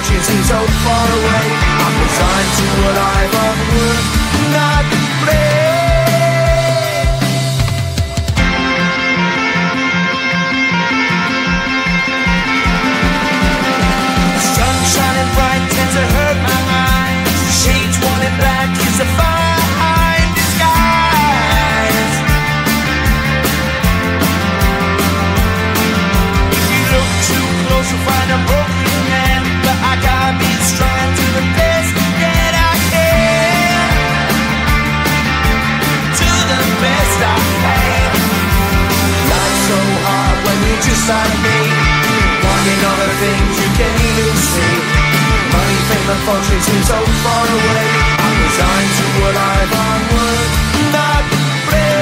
fortune seems so far away. I'm resigned to what I've unlearned, not play. Sun shining bright tends to hurt my eyes. Shades wanting back is a fine disguise. If you look too close you'll find a broken man, but I gotta be strong to the best that I can. To the best I can. Life's so hard when you're just like me, wanting all the things you can't even see. Money, fame and fortune seem so far away. I'm resigned to what I've unlearned, not play.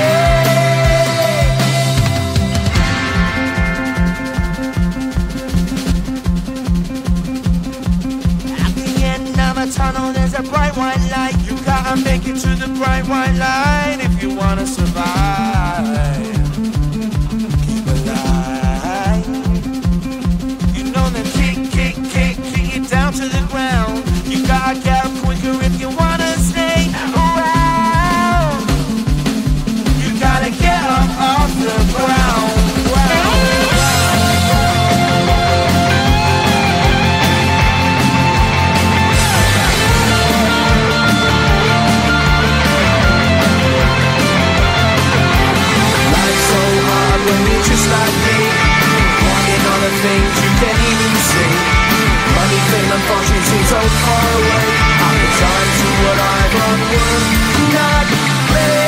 At the end of a tunnel there's a bright white light. You gotta make it to the bright white light if you wanna survive. Keep alive. You know the kick down to the ground. You gotta get up quicker if you wanna stay around. You gotta get up off the ground. Life's so hard when you're just like me, wanting all the things you can't even see. Money, fame and fortune seem so far away. I'm resigned to what I've unlearned, not play.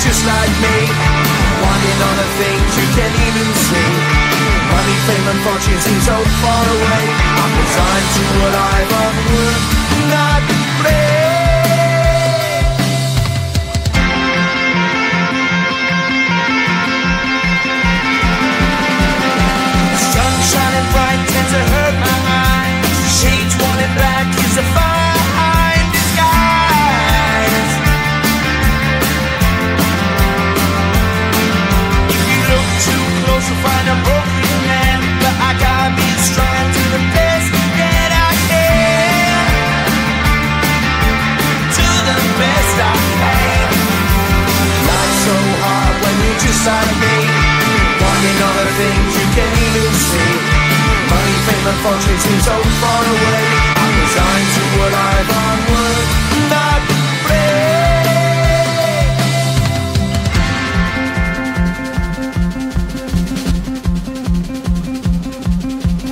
just like me, wanting all the things you can't even see. Money, fame and fortune seem so far away. I'm resigned to a life of work, not play. Sun shining bright tends to hurt my eyes. Shades worn in black is a fine disguise. If you look too close you'll find a broken man, but I gotta be strong and do the best that I can. Do the best I can. Life's so hard when you're just like me, wanting all the things you can't even see. Money, fame and fortune seem so far away. I'm resigned to a life on work, not play.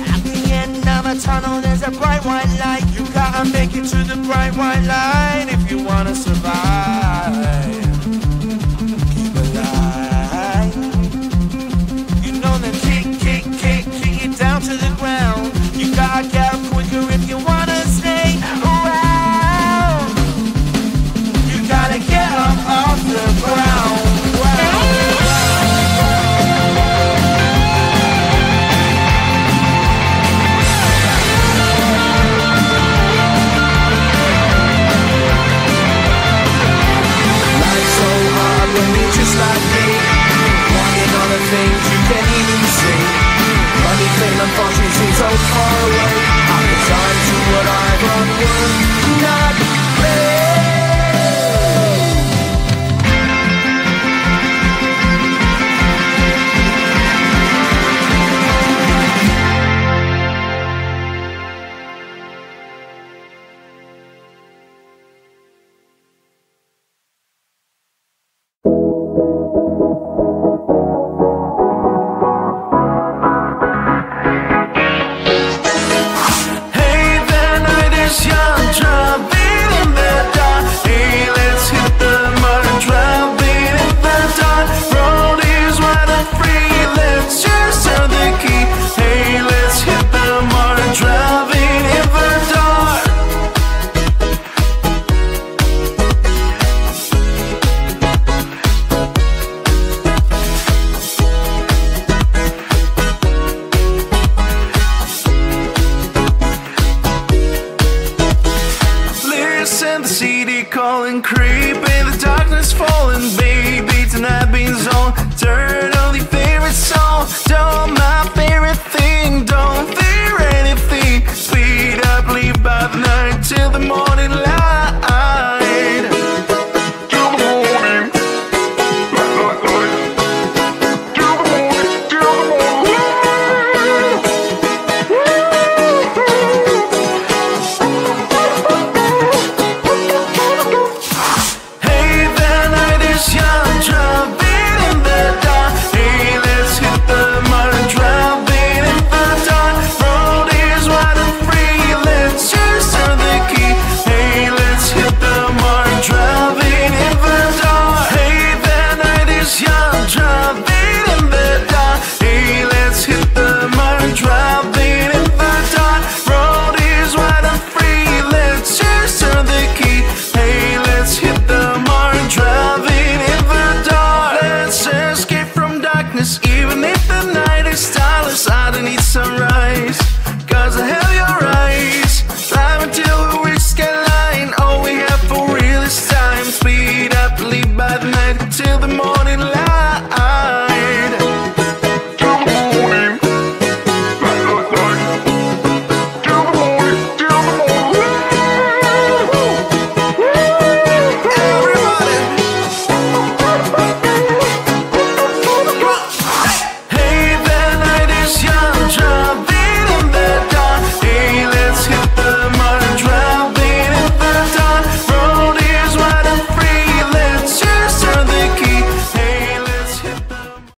At the end of a tunnel there's a bright white light. You gotta make it to the bright white light if you wanna survive. Keep alive. You know the kick it down to the ground. You gotta get up quicker if you wanna stay around. You gotta get up off the ground. Life's so hard when you're just like me, wanting all the things you can't even see. Money, fame and fortune seem so far away. I'm resigned to what I've unworked, not play.